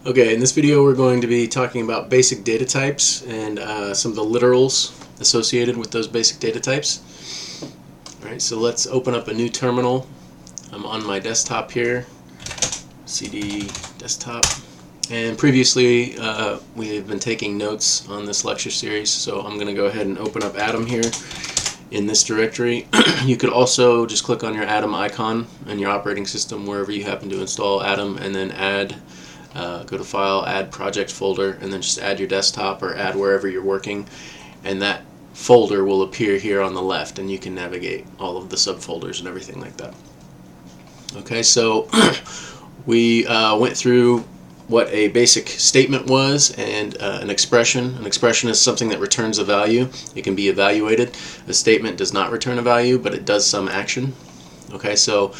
Okay, in this video we're going to be talking about basic data types and some of the literals associated with those basic data types. Alright, so let's open up a new terminal. I'm on my desktop here, CD desktop, and previously we have been taking notes on this lecture series, so I'm going to go ahead and open up Atom here in this directory. You could also just click on your Atom icon in your operating system wherever you happen to install Atom, and then add, go to File, Add Project Folder, and then just add your desktop or add wherever you're working, and that folder will appear here on the left, and you can navigate all of the subfolders and everything like that. Okay, so we went through what a basic statement was and an expression. An expression is something that returns a value. It can be evaluated. A statement does not return a value, but it does some action. Okay, so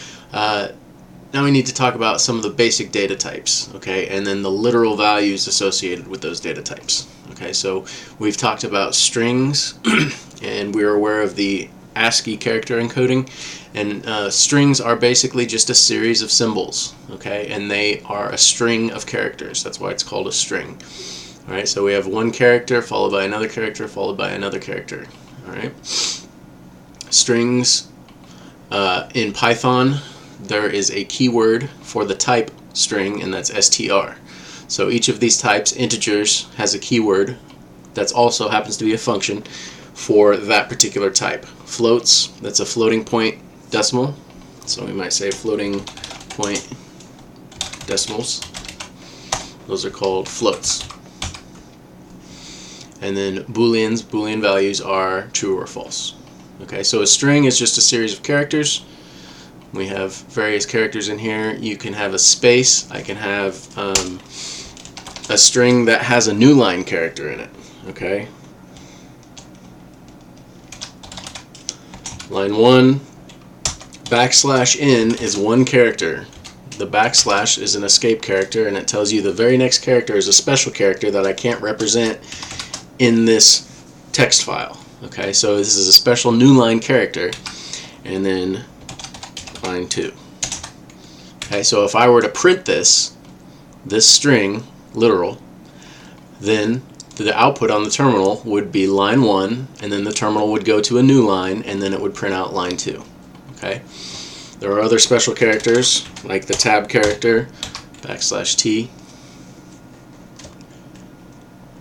now we need to talk about some of the basic data types, okay, and then the literal values associated with those data types. Okay, so we've talked about strings, and we're aware of the ASCII character encoding, and strings are basically just a series of symbols, okay, and they are a string of characters. That's why it's called a string. Alright, so we have one character followed by another character followed by another character. Alright, strings in Python, there is a keyword for the type string, and that's str. So each of these types, integers, has a keyword that also happens to be a function for that particular type. Floats, that's a floating point decimal, so we might say floating point decimals. Those are called floats. And then Boolean values are true or false. Okay, so a string is just a series of characters. We have various characters in here. You can have a space. I can have a string that has a new line character in it. Okay, line 1, \n is one character. The backslash is an escape character, and it tells you the very next character is a special character that I can't represent in this text file. Okay, so this is a special new line character, and then line 2. Okay, so if I were to print this string, literal, then the output on the terminal would be line 1, and then the terminal would go to a new line, and then it would print out line 2. Okay, there are other special characters like the tab character, \t.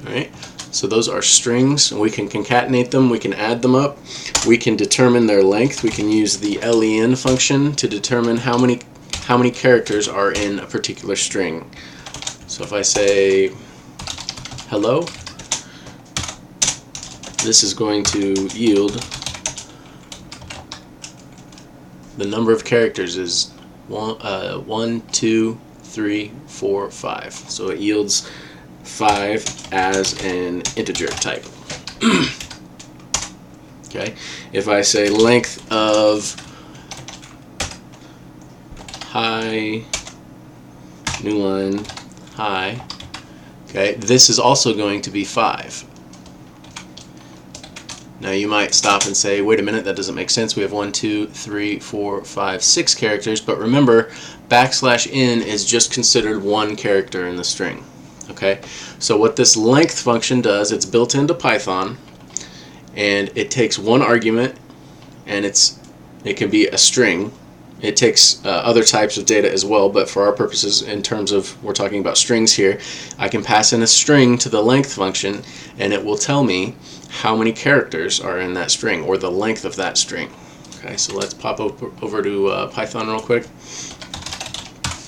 Alright, so those are strings, and we can concatenate them, we can add them up, we can determine their length. We can use the len function to determine how many characters are in a particular string. So if I say hello, this is going to yield the number of characters is 1, 2, 3, 4, 5. So it yields 5 as an integer type. Okay, if I say length of hi, new line, hi, okay, this is also going to be 5. Now you might stop and say, wait a minute, that doesn't make sense. We have 1, 2, 3, 4, 5, 6 characters, but remember, \n is just considered one character in the string. Okay, so what this length function does, it's built into Python, and it takes one argument, and it can be a string. It takes other types of data as well, but for our purposes, in terms of we're talking about strings here, I can pass in a string to the length function, and it will tell me how many characters are in that string, or the length of that string. Okay, so let's pop over to Python real quick.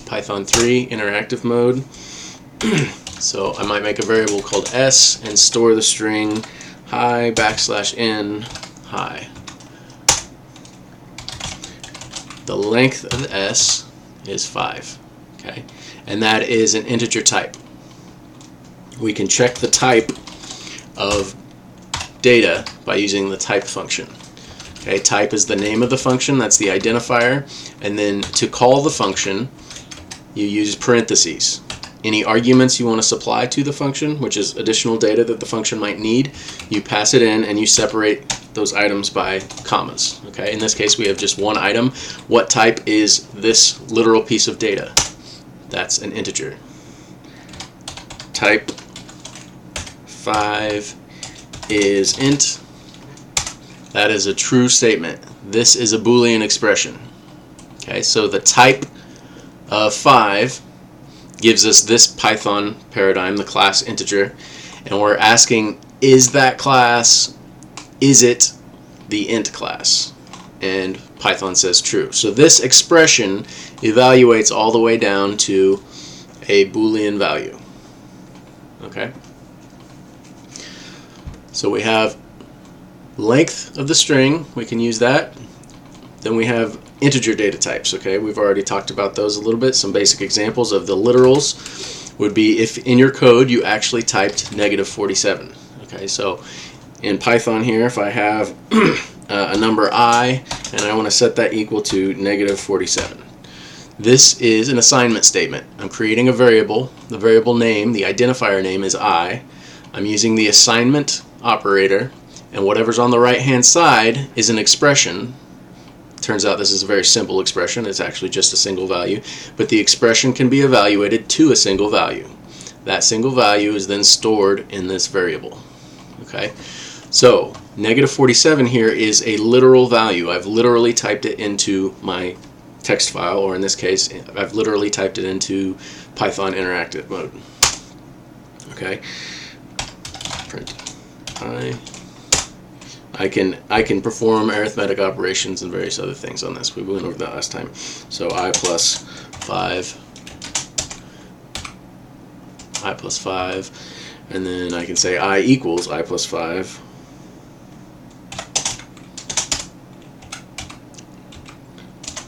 Python 3, interactive mode. So I might make a variable called s and store the string hi \n hi. The length of s is 5. Okay, and that is an integer type. We can check the type of data by using the type function. Okay, type is the name of the function, that's the identifier, and then to call the function you use parentheses. Any arguments you want to supply to the function, which is additional data that the function might need, you pass it in and you separate those items by commas. Okay, in this case we have just one item. What type is this literal piece of data? That's an integer. type 5 is int, that is a true statement. This is a Boolean expression. Okay, so the type of 5 gives us this Python paradigm, the class integer, and we're asking, is that class, is it the int class? And Python says true. So this expression evaluates all the way down to a Boolean value. Okay? So we have length of the string, we can use that. Then we have integer data types. Okay, we've already talked about those a little bit. Some basic examples of the literals would be if in your code you actually typed -47. Okay, so in Python here, if I have a number I and I want to set that equal to -47, this is an assignment statement. I'm creating a variable. The variable name, the identifier name, is I. I'm using the assignment operator, and whatever's on the right hand side is an expression. Turns out this is a very simple expression. It's actually just a single value, but the expression can be evaluated to a single value. That single value is then stored in this variable. Okay, so -47 here is a literal value. I've literally typed it into my text file, or in this case, I've literally typed it into Python interactive mode. Okay, print I can perform arithmetic operations and various other things on this. We went over that last time. So I plus 5, and then I can say I equals I plus 5.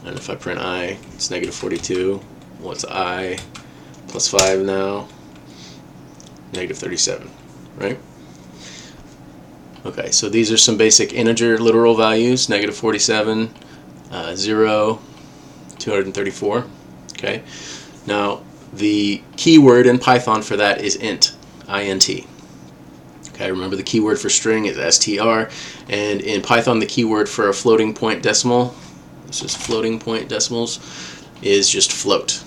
And if I print I, it's -42. What's I plus 5 now? -37, right? Okay, so these are some basic integer literal values: -47, 0, 234. Okay, now the keyword in Python for that is int, int. Okay, remember the keyword for string is str, and in Python the keyword for a floating point decimal, this is floating point decimals, is just float.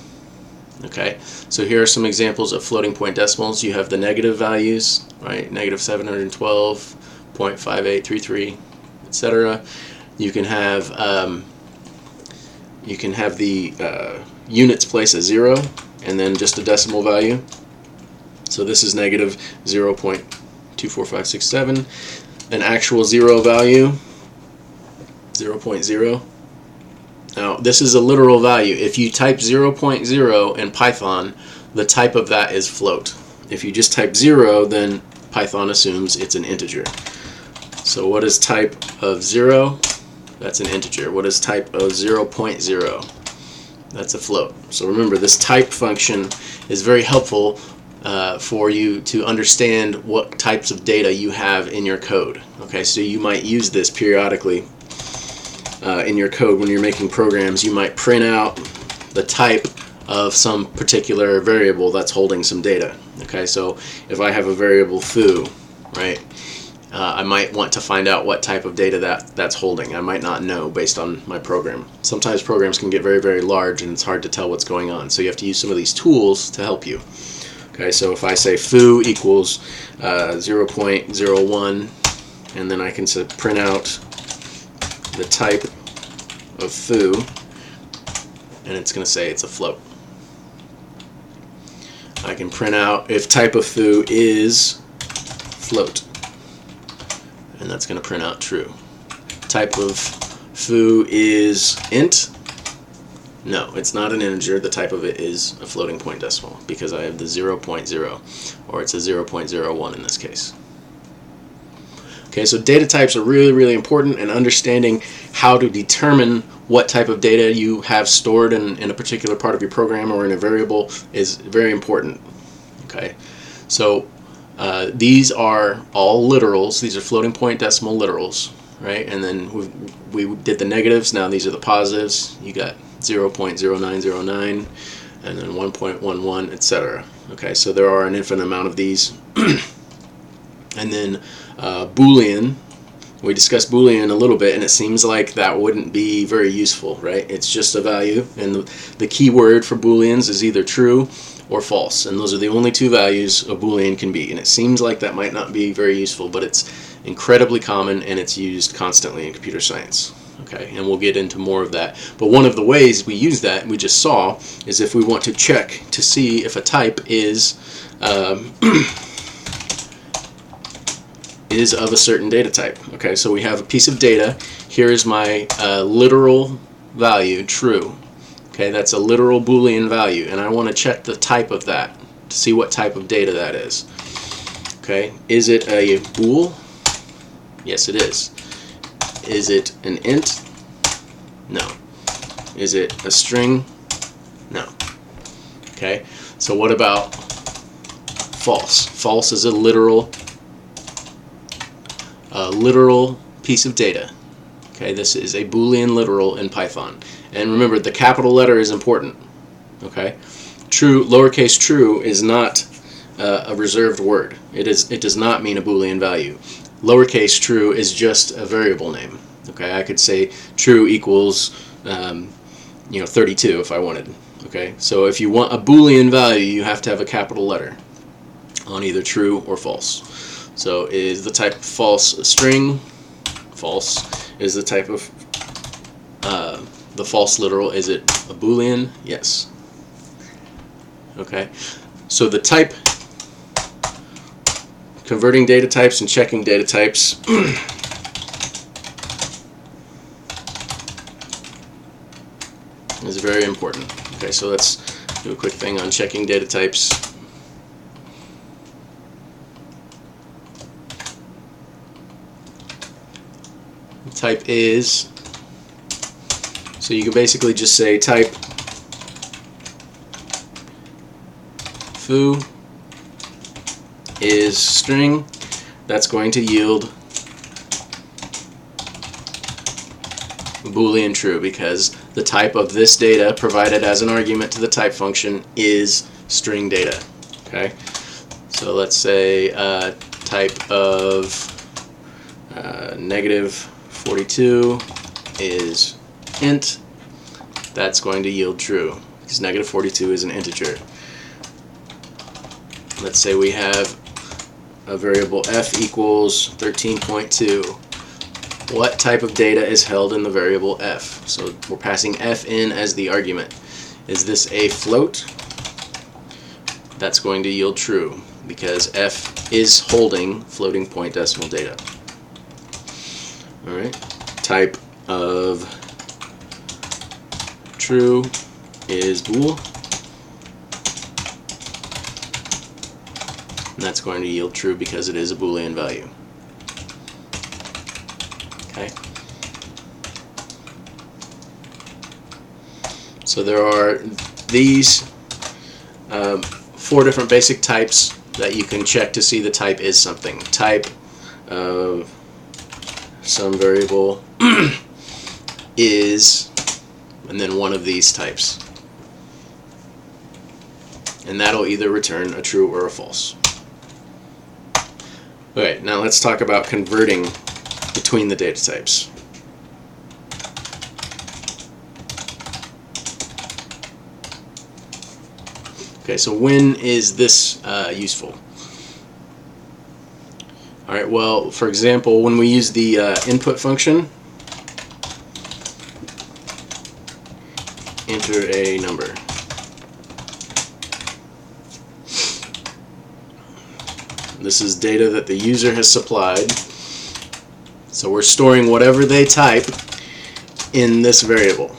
Okay, so here are some examples of floating point decimals. You have the negative values, right? -712. 0.5833, etc. You can have the units place as 0 and then just a decimal value. So this is -0.24567. An actual 0 value, 0.0. Now this is a literal value. If you type 0.0 in Python, the type of that is float. If you just type 0, then Python assumes it's an integer. So what is type of 0? That's an integer. What is type of 0.0? That's a float. So remember, this type function is very helpful for you to understand what types of data you have in your code. Okay, so you might use this periodically in your code when you're making programs. You might print out the type of some particular variable that's holding some data. Okay, so if I have a variable foo, right, I might want to find out what type of data that's holding. I might not know based on my program. Sometimes programs can get very, very large and it's hard to tell what's going on. So you have to use some of these tools to help you. Okay, so if I say foo equals 0.01, and then I can print out the type of foo, and it's going to say it's a float. I can print out if type of foo is float, and that's going to print out true. Type of foo is int. No, it's not an integer. The type of it is a floating point decimal because I have the 0.0, or it's a 0.01 in this case. Okay, so data types are really, really important, and understanding how to determine what type of data you have stored in a particular part of your program or in a variable is very important. Okay, so these are all literals. These are floating point decimal literals, right? And then we did the negatives. Now these are the positives. You got 0.0909 and then 1.11, etc. Okay, so there are an infinite amount of these. And then Boolean, We discussed Boolean a little bit, and it seems like that wouldn't be very useful, right? It's just a value, and the key word for Booleans is either true or false, and those are the only two values a Boolean can be. And it seems like that might not be very useful, but it's incredibly common, and it's used constantly in computer science. Okay, and we'll get into more of that. But one of the ways we use that, we just saw, is if we want to check to see if a type is is of a certain data type. Okay, so we have a piece of data. Here is my literal value, true. Okay, that's a literal Boolean value, and I want to check the type of that to see what type of data that is. Okay, is it a bool? Yes, it is. Is it an int? No. Is it a string? No. Okay, so what about false? False is a literal piece of data. Okay, this is a Boolean literal in Python. And remember, the capital letter is important. Okay, true, lowercase true is not a reserved word. It does not mean a Boolean value. Lowercase true is just a variable name. Okay, I could say true equals 32 if I wanted. Okay, so if you want a Boolean value, you have to have a capital letter on either true or false. So is the type of false a string? False. Is the type of the false literal, is it a Boolean? Yes. Okay, so the type, converting data types and checking data types is very important. Okay, so let's do a quick thing on checking data types. Type is, so you can basically just say type foo is string. That's going to yield Boolean true, because the type of this data provided as an argument to the type function is string data. Okay, so let's say type of negative 42 is int. That's going to yield true because negative 42 is an integer. Let's say we have a variable f equals 13.2. What type of data is held in the variable f? So we're passing f in as the argument. Is this a float? That's going to yield true because f is holding floating point decimal data. Alright, type of true is bool, and that's going to yield true because it is a Boolean value. Okay, so there are these 4 different basic types that you can check to see the type is something. Type of some variable is, and then one of these types, and that'll either return a true or a false. Okay, now let's talk about converting between the data types. Okay, so when is this useful? Alright, well, for example, when we use the input function, enter a number. This is data that the user has supplied. So we're storing whatever they type in this variable.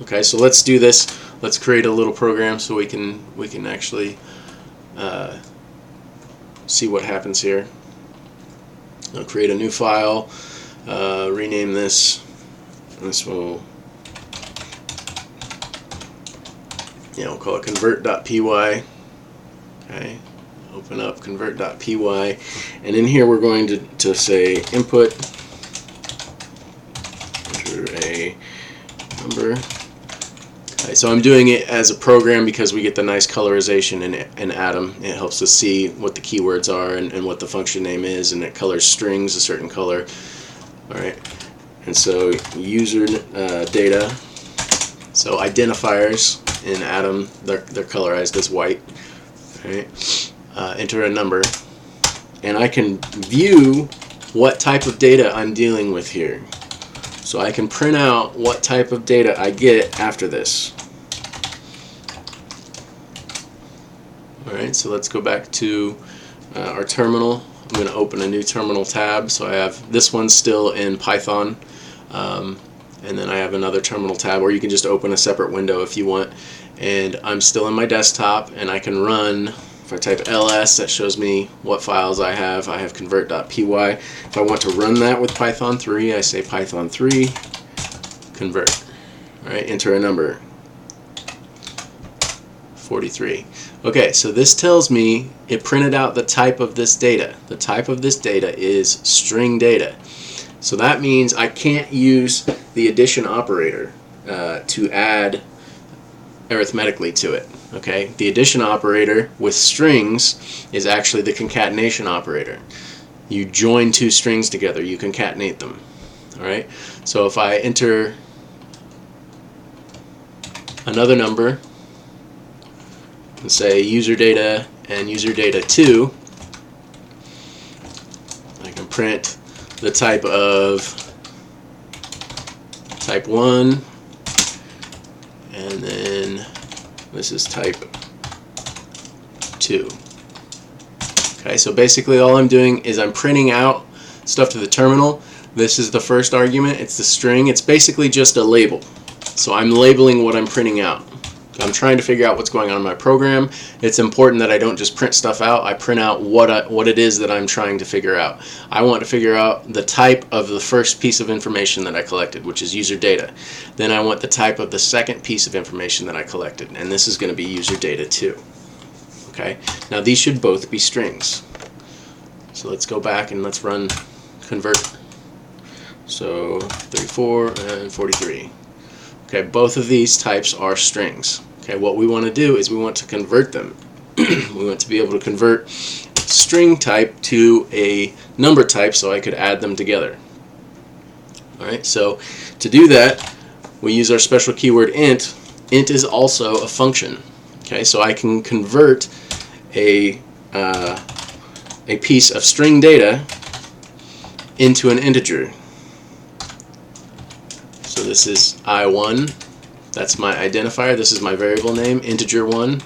Okay, so let's do this. Let's create a little program so we can actually see what happens here. I'll create a new file, rename this. This will, we'll call it convert.py. Okay, open up convert.py, and in here we're going to say input, enter a number. Okay, so I'm doing it as a program because we get the nice colorization in Atom. It helps us see what the keywords are and what the function name is, and it colors strings a certain color. Alright, and so user data, so identifiers in Atom, they're colorized as white. Alright, enter a number, and I can view what type of data I'm dealing with here. So I can print out what type of data I get after this. Alright, so let's go back to our terminal. I'm going to open a new terminal tab. So I have this one still in Python, and then I have another terminal tab, or you can just open a separate window if you want. And I'm still in my desktop, and I can run, if I type ls, that shows me what files I have. I have convert.py. If I want to run that with Python 3, I say Python 3 convert. Alright, enter a number. 43. Okay, so this tells me it printed out the type of this data. The type of this data is string data. So that means I can't use the addition operator to add arithmetically to it. Okay, the addition operator with strings is actually the concatenation operator. You join two strings together, you concatenate them. Alright, so if I enter another number and say user data and user data 2, I can print the type of type 1, and then this is type 2. Okay, so basically all I'm doing is I'm printing out stuff to the terminal. This is the first argument, it's the string. It's basically just a label. So I'm labeling what I'm printing out. I'm trying to figure out what's going on in my program. It's important that I don't just print stuff out. I print out what it is that I'm trying to figure out. I want to figure out the type of the first piece of information that I collected, which is user data. Then I want the type of the second piece of information that I collected, and this is going to be user data 2. Okay. Now these should both be strings. So let's go back and let's run convert. So 34 and 43. Okay, both of these types are strings. Okay, what we want to do is we want to convert them. We want to be able to convert string type to a number type so I could add them together. Alright, so to do that, we use our special keyword int. Int is also a function. Okay, so I can convert a piece of string data into an integer. So this is I1, that's my identifier, this is my variable name, integer 1,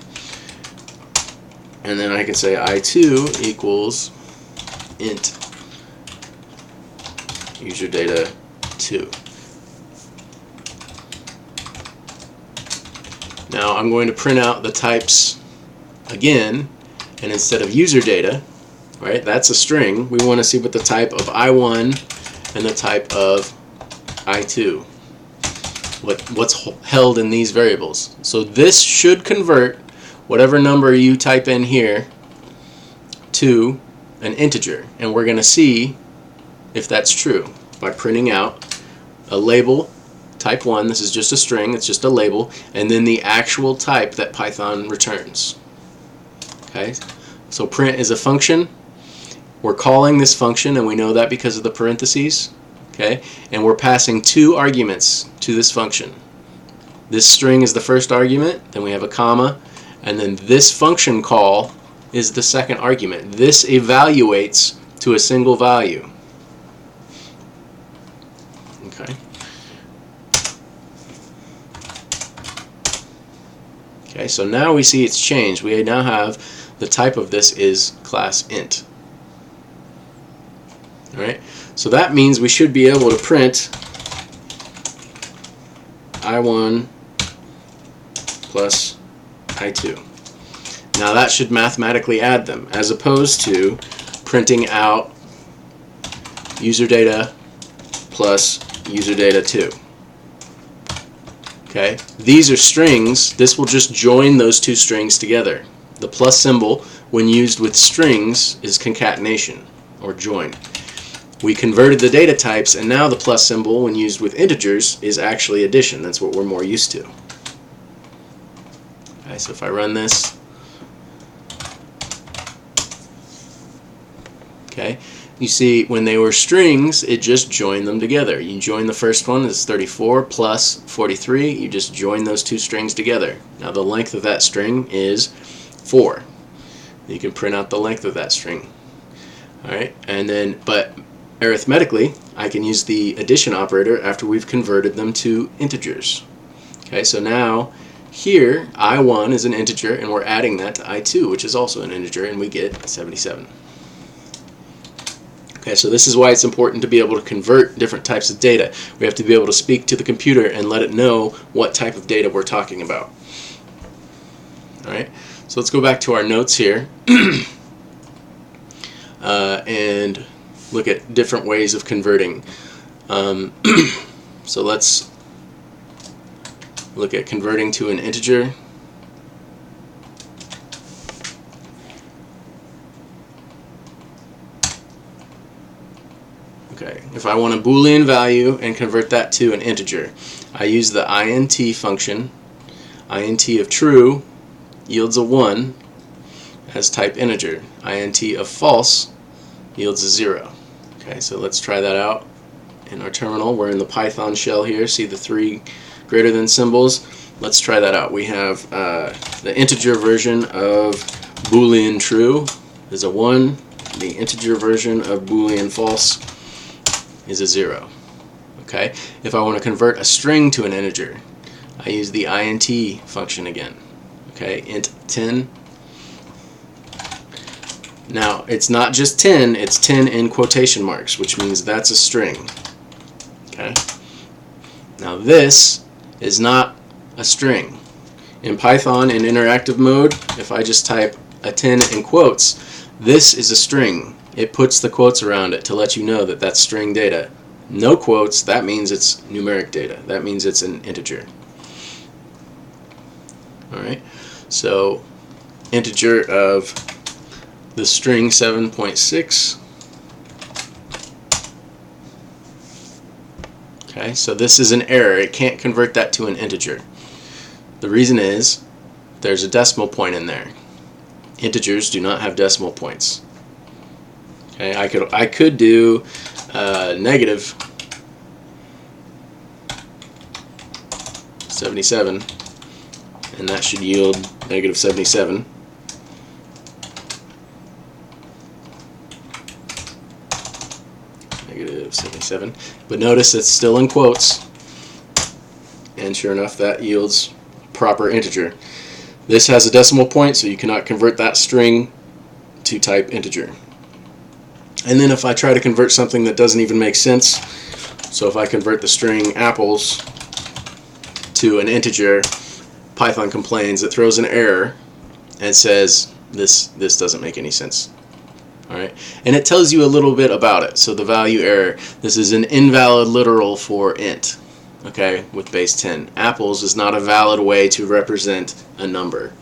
and then I can say I2 equals int user data 2. Now I'm going to print out the types again, and instead of user data, right, that's a string, we want to see what the type of I1 and the type of I2. What's held in these variables. So this should convert whatever number you type in here to an integer, and we're going to see if that's true by printing out a label type 1. This is just a string, it's just a label, and then the actual type that Python returns. Okay, so print is a function. We're calling this function, and we know that because of the parentheses. Okay, and we're passing two arguments to this function. This string is the first argument, then we have a comma, and then this function call is the second argument. This evaluates to a single value. Okay. Okay, so now we see it's changed. We now have the type of this is class int. Alright, so that means we should be able to print I1 plus I2. Now that should mathematically add them, as opposed to printing out user data plus user data 2. Okay, these are strings. This will just join those two strings together. The plus symbol, when used with strings, is concatenation or join. We converted the data types, and now the plus symbol, when used with integers, is actually addition. That's what we're more used to. Okay, so if I run this, Okay, you see when they were strings, it just joined them together. You join the first one is 34 plus 43. You just join those two strings together. Now the length of that string is 4. You can print out the length of that string. All right, and then but arithmetically, I can use the addition operator after we've converted them to integers. Okay, so now here I1 is an integer, and we're adding that to I2, which is also an integer, and we get 77. Okay, so this is why it's important to be able to convert different types of data. We have to be able to speak to the computer and let it know what type of data we're talking about. All right, so let's go back to our notes here and look at different ways of converting. So let's look at converting to an integer. Okay, if I want a Boolean value and convert that to an integer, I use the int function. Int of true yields a 1 as type integer. Int of false yields a 0. Okay, so let's try that out in our terminal. We're in the Python shell here. See the 3 greater than symbols? Let's try that out. We have the integer version of Boolean true is a 1. The integer version of Boolean false is a 0. Okay, if I want to convert a string to an integer, I use the int function again. Okay, int 10. Now it's not just 10, it's 10 in quotation marks, which means that's a string. Okay, now this is not a string. In Python in interactive mode, if I just type a 10 in quotes, this is a string. It puts the quotes around it to let you know that that's string data. No quotes, that means it's numeric data. That means it's an integer. Alright, so integer of the string 7.6. Okay, so this is an error. It can't convert that to an integer. The reason is there's a decimal point in there. Integers do not have decimal points. Okay, I could do negative 77, and that should yield negative 77. Negative 77. But notice it's still in quotes, and sure enough, that yields proper integer. This has a decimal point, so you cannot convert that string to type integer. And then if I try to convert something that doesn't even make sense, so if I convert the string apples to an integer, Python complains. It throws an error and says this doesn't make any sense. Alright, and it tells you a little bit about it. So the value error, this is an invalid literal for int, okay, with base 10. Apples is not a valid way to represent a number.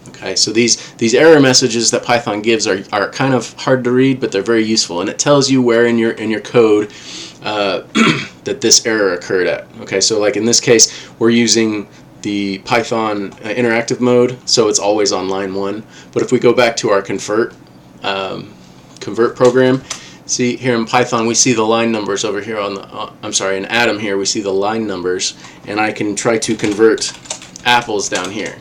Okay, so these error messages that Python gives are kind of hard to read, but they're very useful, and it tells you where in your code that this error occurred at. Okay, so like in this case, we're using the Python interactive mode, so it's always on line 1. But if we go back to our convert program, see here in Python we see the line numbers over here on the in Atom here we see the line numbers, and I can try to convert apples down here.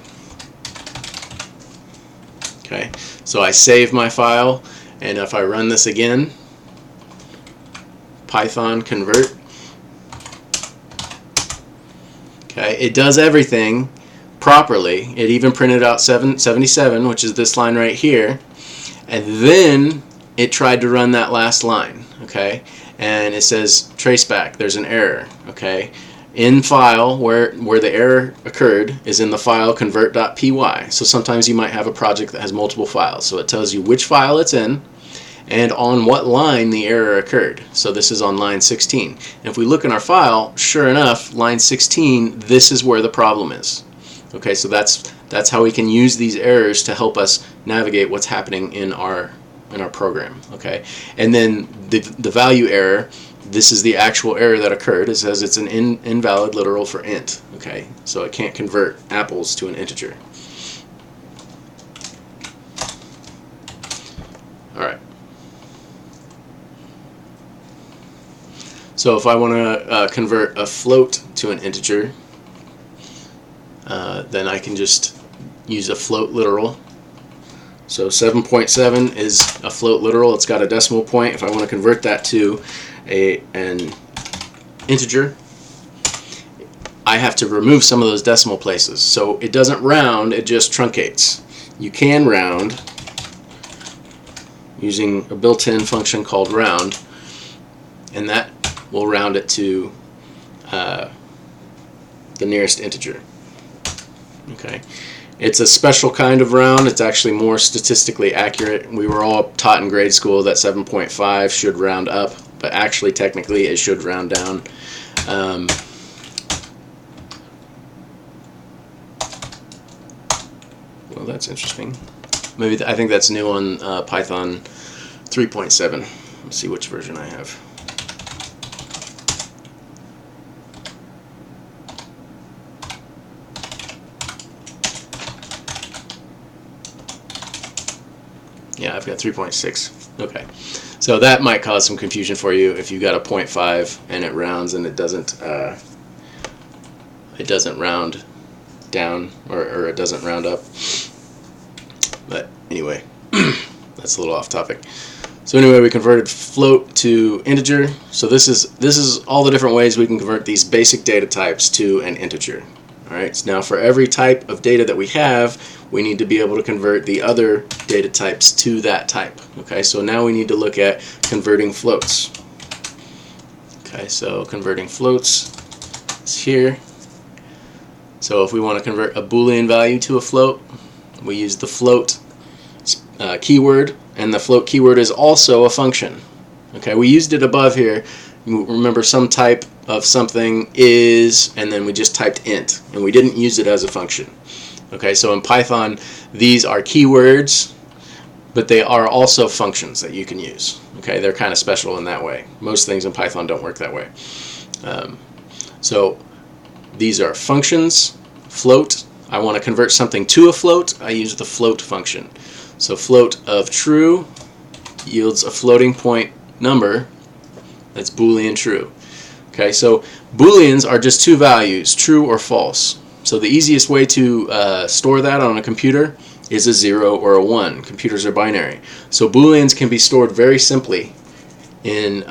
Okay, so I save my file, and if I run this again, Python convert, okay, it does everything properly. It even printed out 77, which is this line right here, and then it tried to run that last line, okay, and it says traceback, there's an error, okay. In file where the error occurred is in the file convert.py. So sometimes you might have a project that has multiple files, so it tells you which file it's in and on what line the error occurred. So this is on line 16. And if we look in our file, sure enough, line 16, this is where the problem is. Okay, so that's how we can use these errors to help us navigate what's happening in our program. Okay, and then the value error, this is the actual error that occurred. It says it's an invalid literal for int. Okay, so it can't convert apples to an integer. Alright, So if I want to convert a float to an integer, then I can just use a float literal. So 7.7 is a float literal. It's got a decimal point. If I want to convert that to an integer, I have to remove some of those decimal places. So it doesn't round, it just truncates. You can round using a built-in function called round, and that will round it to the nearest integer. Okay. It's a special kind of round. It's actually more statistically accurate. We were all taught in grade school that 7.5 should round up, but actually technically it should round down. Well, that's interesting. Maybe I think that's new on Python 3.7. Let's see which version I have. Yeah, I've got 3.6. Okay, so that might cause some confusion for you if you got a 0.5 and it rounds and it doesn't round down or it doesn't round up. But anyway, that's a little off topic. So anyway, we converted float to integer. So this is all the different ways we can convert these basic data types to an integer. All right. So now for every type of data that we have, we need to be able to convert the other data types to that type. Okay, so now we need to look at converting floats. Okay, so converting floats is here. So if we want to convert a Boolean value to a float, we use the float keyword, and the float keyword is also a function. Okay, we used it above here. You remember some type of something is, and then we just typed int, and we didn't use it as a function. Okay, so in Python, these are keywords, but they are also functions that you can use. Okay, they're kind of special in that way. Most things in Python don't work that way. So these are functions. Float, I want to convert something to a float, I use the float function. So float of true yields a floating point number that's Boolean true. Okay, so Booleans are just two values, true or false. So the easiest way to store that on a computer is a 0 or a 1. Computers are binary. So Booleans can be stored very simply in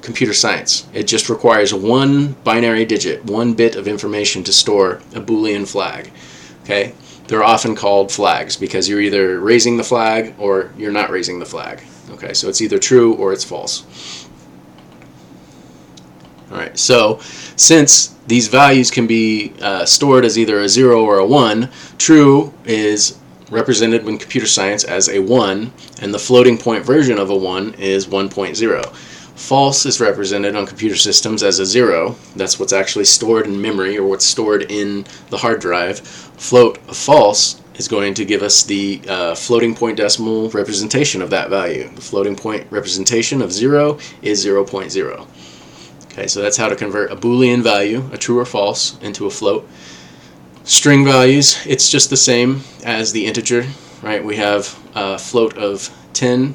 computer science. It just requires one binary digit, one bit of information to store a Boolean flag. Okay? They're often called flags because you're either raising the flag or you're not raising the flag. Okay, so it's either true or it's false. Alright, so since these values can be stored as either a 0 or a 1, true is represented in computer science as a 1, and the floating point version of a 1 is 1.0. False is represented on computer systems as a 0. That's what's actually stored in memory or what's stored in the hard drive. Float of false is going to give us the floating point decimal representation of that value. The floating point representation of 0 is 0.0. Okay, so that's how to convert a Boolean value, a true or false, into a float. String values, it's just the same as the integer, right? We have a float of 10.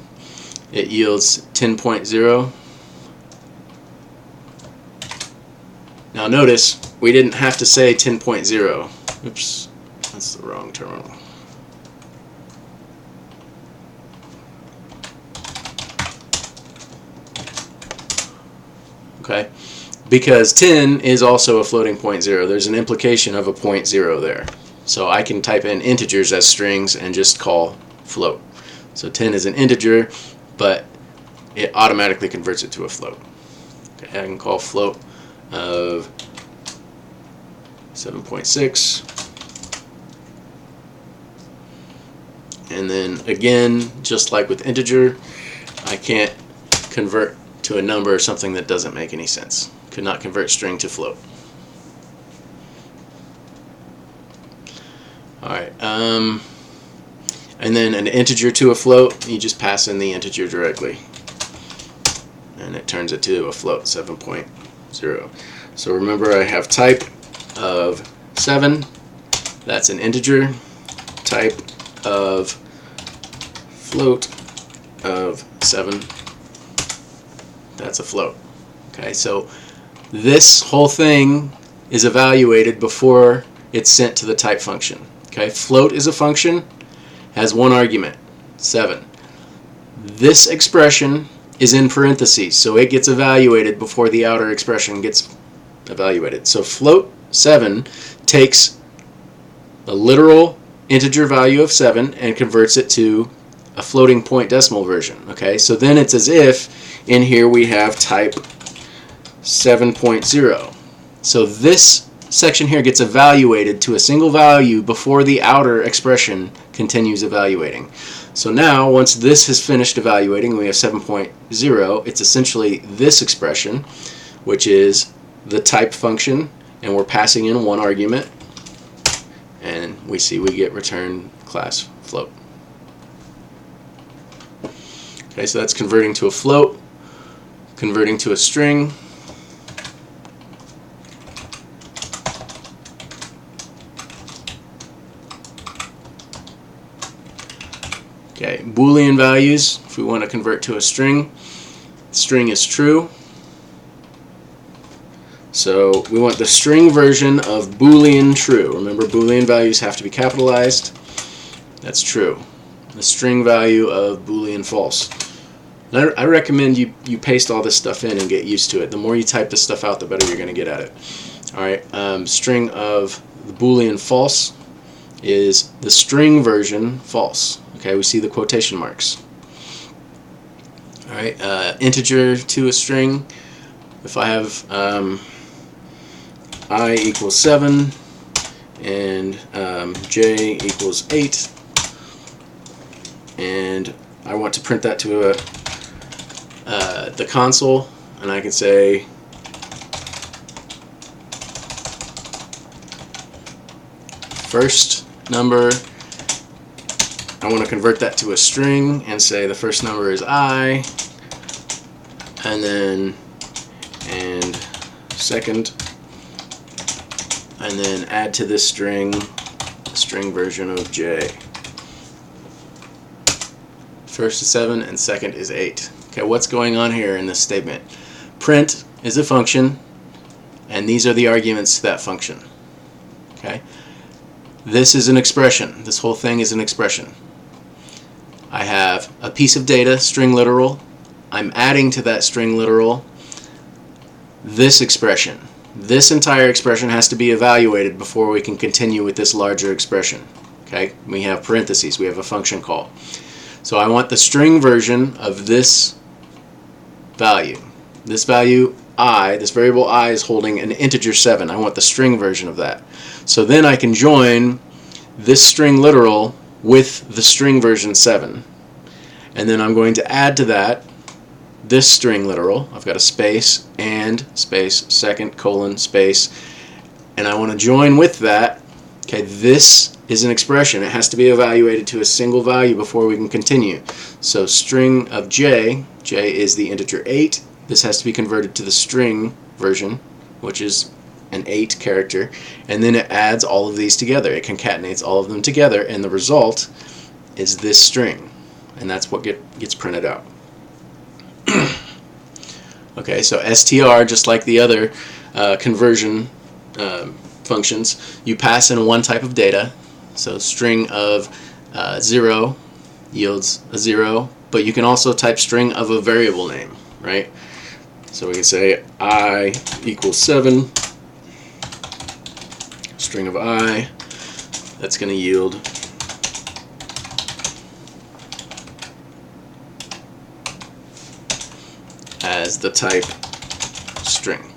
It yields 10.0. Now notice, we didn't have to say 10.0. Oops, that's the wrong terminal. Okay, because 10 is also a floating point 0. There's an implication of a point 0 there. So I can type in integers as strings and just call float. So 10 is an integer, but it automatically converts it to a float. Okay, I can call float of 7.6. And then again, just like with integer, I can't convert to a number or something that doesn't make any sense. Could not convert string to float. Alright, and then an integer to a float, you just pass in the integer directly. And it turns it to a float, 7.0. So remember, I have type of 7, that's an integer. Type of float of 7, that's a float. Okay, so this whole thing is evaluated before it's sent to the type function. Okay, float is a function, has one argument, 7. This expression is in parentheses, so it gets evaluated before the outer expression gets evaluated. So float 7 takes a literal integer value of 7 and converts it to a floating point decimal version. Okay, so then it's as if in here we have type 7.0. So this section here gets evaluated to a single value before the outer expression continues evaluating. So now, once this has finished evaluating, we have 7.0, it's essentially this expression, which is the type function, and we're passing in one argument, and we see we get return class float. Okay, so that's converting to a float, converting to a string, okay, Boolean values, if we want to convert to a string, string is true. So we want the string version of Boolean true. Remember, Boolean values have to be capitalized. That's true. The string value of Boolean false. And I recommend you paste all this stuff in and get used to it. The more you type this stuff out, the better you're going to get at it. Alright, string of the Boolean false is the string version false. Okay, we see the quotation marks. Alright, integer to a string. If I have I equals 7 and j equals 8, and I want to print that to the console, and I can say first number. I want to convert that to a string and say the first number is I, and then second, and then add to this string version of j. First is 7 and second is 8. Okay, what's going on here in this statement? Print is a function, and these are the arguments to that function. Okay, this is an expression. This whole thing is an expression. I have a piece of data, string literal. I'm adding to that string literal this expression. This entire expression has to be evaluated before we can continue with this larger expression. Okay, we have parentheses, we have a function call. So I want the string version of this value. This value I, this variable I, is holding an integer 7. I want the string version of that. So then I can join this string literal with the string version 7. And then I'm going to add to that this string literal. I've got a space and space second colon space, and I want to join with that. Okay, this is an expression. It has to be evaluated to a single value before we can continue. So string of j is the integer 8. This has to be converted to the string version, which is an 8 character, and then it adds all of these together. It concatenates all of them together, and the result is this string, and that's what gets printed out. Okay, so str, just like the other conversion functions, you pass in one type of data. So string of 0 yields a 0, but you can also type string of a variable name, right? So we can say I equals 7, string of I, that's going to yield as the type string.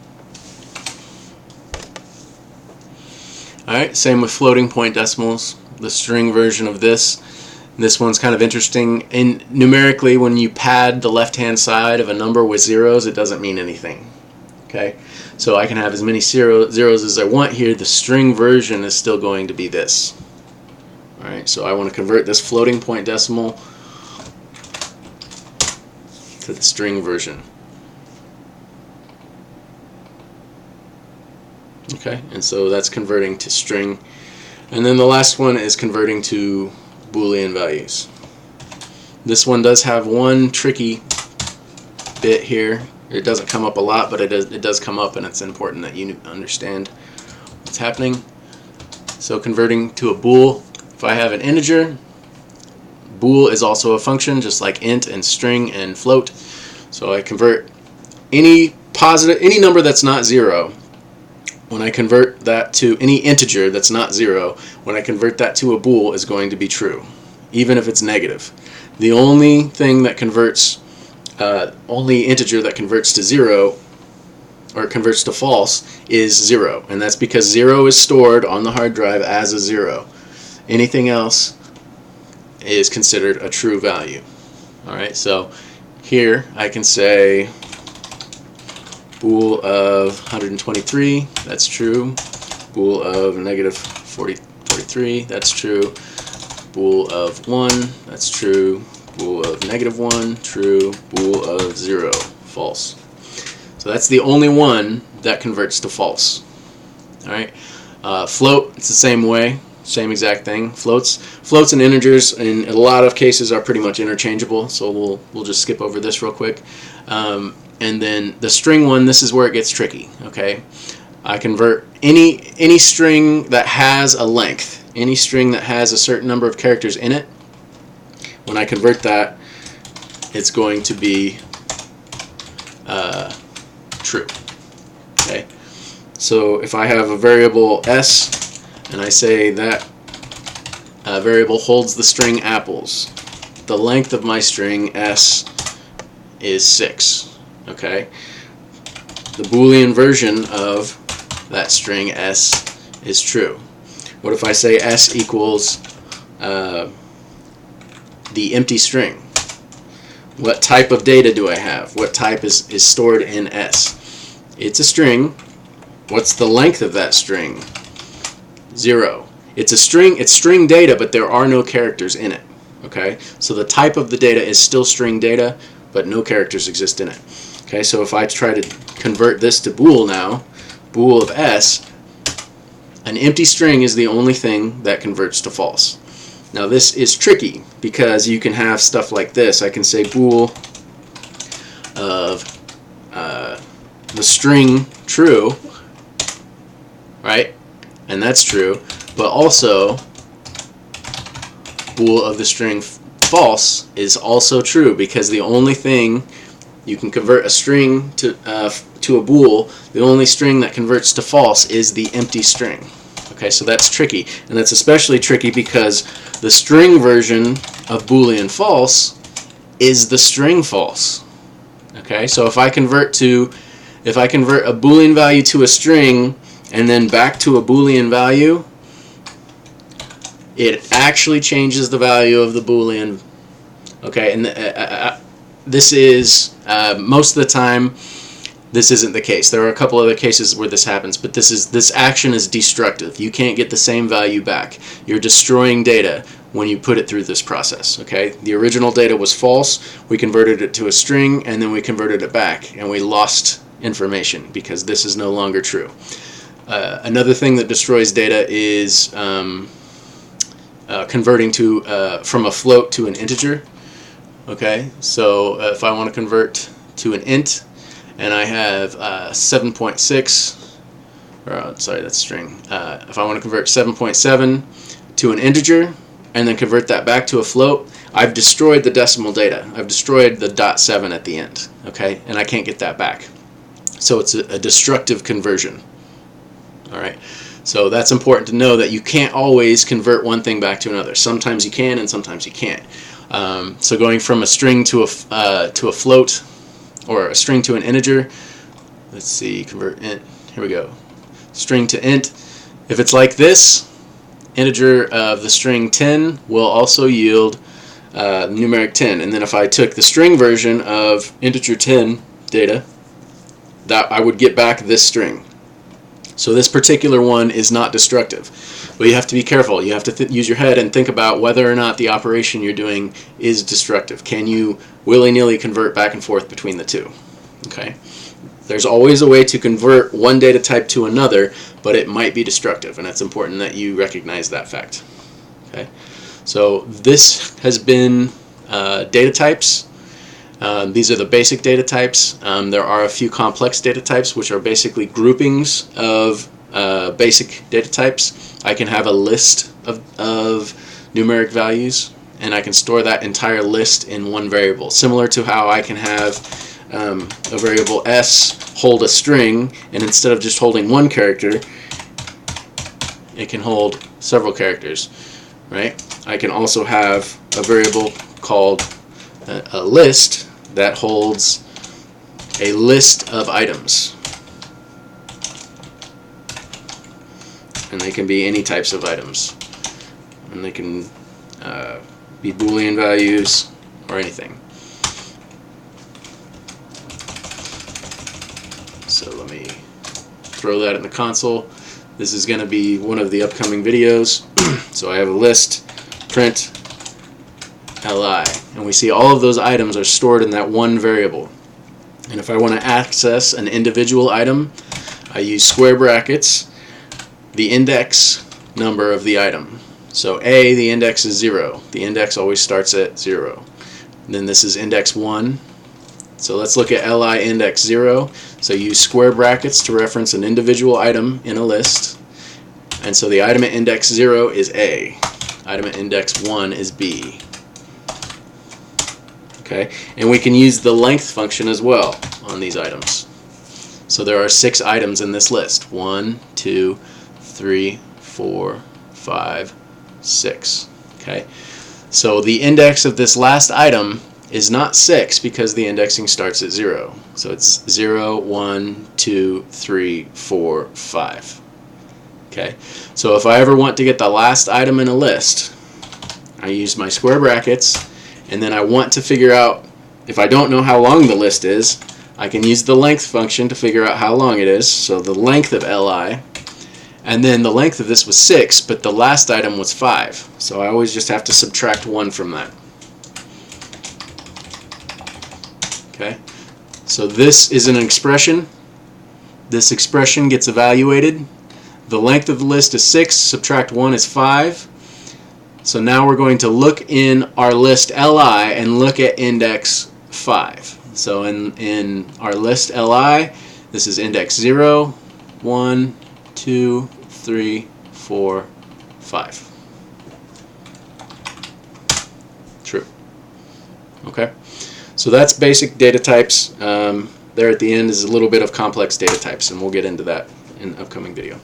Alright, same with floating point decimals, the string version of this. This one's kind of interesting. And numerically, when you pad the left-hand side of a number with zeros, it doesn't mean anything. Okay, so I can have as many zeros as I want here. The string version is still going to be this. Alright, so I want to convert this floating point decimal to the string version. Okay, and so that's converting to string. And then the last one is converting to Boolean values. This one does have one tricky bit here. It doesn't come up a lot, but it does come up, and it's important that you understand what's happening. So converting to a bool, if I have an integer, bool is also a function, just like int and string and float. So I convert any number that's not 0. When I convert that to any integer that's not 0, when I convert that to a bool, is going to be true, even if it's negative. The only thing that converts, only integer that converts to 0 or converts to false is 0, and that's because 0 is stored on the hard drive as a 0. Anything else is considered a true value. Alright, so here I can say bool of 123, that's true. Bool of negative 43, that's true. Bool of 1, that's true. Bool of negative 1, true. Bool of 0, false. So that's the only one that converts to false. Alright, float, it's the same way, same exact thing. Floats and integers in a lot of cases are pretty much interchangeable, so we'll just skip over this real quick. And then the string one, this is where it gets tricky. Okay, I convert any string that has a length, any string that has a certain number of characters in it. When I convert that, it's going to be true. Okay, so if I have a variable s and I say that variable holds the string apples, the length of my string s is 6. Okay, the Boolean version of that string s is true. What if I say s equals the empty string? What type of data do I have? What type is stored in s? It's a string. What's the length of that string? 0. It's a string. It's string data, but there are no characters in it. Okay, so the type of the data is still string data, but no characters exist in it. Okay, so if I try to convert this to bool now, bool of s, an empty string is the only thing that converts to false. Now this is tricky because you can have stuff like this. I can say bool of the string true, right? And that's true, but also bool of the string false is also true, because the only thing you can convert a string to a bool, the only string that converts to false is the empty string. Okay, so that's tricky, and that's especially tricky because the string version of Boolean false is the string false. Okay, so if I convert a Boolean value to a string and then back to a Boolean value, it actually changes the value of the Boolean. Okay, and this is most of the time this isn't the case. There are a couple other cases where this happens, but this action is destructive. You can't get the same value back. You're destroying data when you put it through this process. Okay, the original data was false. We converted it to a string, and then we converted it back, and we lost information because this is no longer true. Another thing that destroys data is converting from a float to an integer. Okay, so if I want to convert to an int, and I have 7.6, or sorry, that's string. If I want to convert 7.7 to an integer and then convert that back to a float, I've destroyed the decimal data. I've destroyed the .7 at the end. Okay, and I can't get that back. So it's a destructive conversion. All right. So that's important to know, that you can't always convert one thing back to another. Sometimes you can, and sometimes you can't. So going from a string to a float, or a string to an integer. Let's see, convert int. Here we go. String to int. If it's like this, integer of the string 10 will also yield numeric 10. And then if I took the string version of integer 10 data, that I would get back this string. So this particular one is not destructive. But you have to be careful. You have to use your head and think about whether or not the operation you're doing is destructive. Can you willy-nilly convert back and forth between the two? Okay. There's always a way to convert one data type to another, but it might be destructive, and it's important that you recognize that fact. Okay. So this has been data types. These are the basic data types. There are a few complex data types, which are basically groupings of basic data types. I can have a list of numeric values, and I can store that entire list in one variable, similar to how I can have a variable s hold a string, and instead of just holding one character, it can hold several characters, right? I can also have a variable called a list that holds a list of items, and they can be any types of items, and they can be Boolean values or anything. So let me throw that in the console. This is going to be one of the upcoming videos. So I have a list, print li, and we see all of those items are stored in that one variable. And if I want to access an individual item, I use square brackets, the index number of the item. So A, the index is 0. The index always starts at 0. And then this is index 1. So let's look at li index 0. So use square brackets to reference an individual item in a list. And so the item at index 0 is A. Item at index 1 is B. Okay? And we can use the length function as well on these items. So there are 6 items in this list. 1, 2, 3, 4, 5, 6. Okay? So the index of this last item is not 6 because the indexing starts at 0. So it's 0, 1, 2, 3, 4, 5. Okay? So if I ever want to get the last item in a list, I use my square brackets, and then I want to figure out, if I don't know how long the list is, I can use the length function to figure out how long it is. So the length of li, and then the length of this was 6, but the last item was 5. So I always just have to subtract 1 from that. Okay? So this is an expression. This expression gets evaluated. The length of the list is 6, subtract 1 is 5. So now we're going to look in our list li and look at index 5. So in our list li, this is index 0, 1, 2, 3, 4, 5. True. Okay? So that's basic data types. There at the end is a little bit of complex data types, and we'll get into that in an upcoming video.